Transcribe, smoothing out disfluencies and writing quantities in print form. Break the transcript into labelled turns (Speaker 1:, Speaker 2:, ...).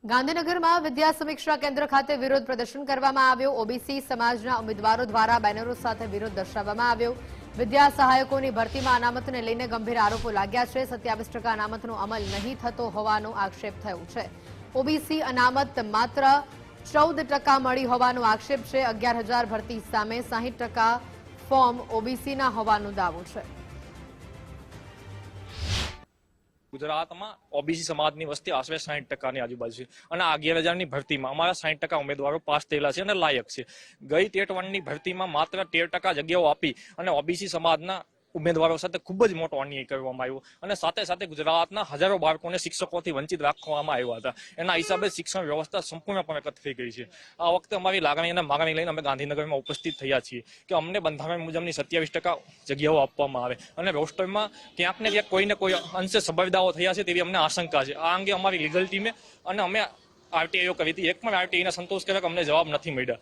Speaker 1: ગાંધીનગરમાં વિદ્યા સમીક્ષા કેન્દ્ર ખાતે વિરોધ પ્રદર્શન કરવામાં આવ્યો। ઓબીસી સમાજના ઉમેદવારો દ્વારા બેનરો સાથે વિરોધ દર્શાવવામાં આવ્યો। વિદ્યા સહાયકોની ભરતીમાં અનામતને લઈને ગંભીર આરોપો લાગ્યા છે। 27% અનામતનો અમલ નહીં થતો હોવાનો આક્ષેપ થયો છે। ઓબીસી અનામત માત્ર 14% મળી હોવાનો આક્ષેપ છે। 11,000 ભરતી સામે 60% ફોર્મ ઓબીસીના હોવાનો દાવો છે।
Speaker 2: गुजरात में ओबीसी समाज की वस्ती आश्रे 60% आजूबाजू है और 11,000 की भर्ती में अमरा 60% उम्मीदवारों पास थयेला छे अने लायक है। गई टेट 1 की भर्ती में मात्र 13% जग्याओ आपी अने ओबीसी समाजना उम्मीदवारों साथे खूब ज मोटो अन्याय करवामां आव्यो अने साथे साथे गुजरातना हजारों बाळकोने शिक्षकोथी वंचित राखवामां आव्या हता। एना हिसाबे शिक्षण व्यवस्था संपूर्णपणे कट थई गई छे। आ वखते अमारी लागणी अने मागणी लईने अमे गांधीनगरमां उपस्थित थया छीए के अमने बंधारण मुजबनी 27% जग्याओ आपवामां आवे अने रोस्टरमां क्यांक ने क्यांक कोई ने कोई अंशे संभाविताओ थया छे तेवी अमने आशंका छे। आ अंगे अमारी लीगल टीमे अने अमे आरटीआईओ करी हती, एक पण आरटीआईना संतोषकारक अमने जवाब नथी मळ्या।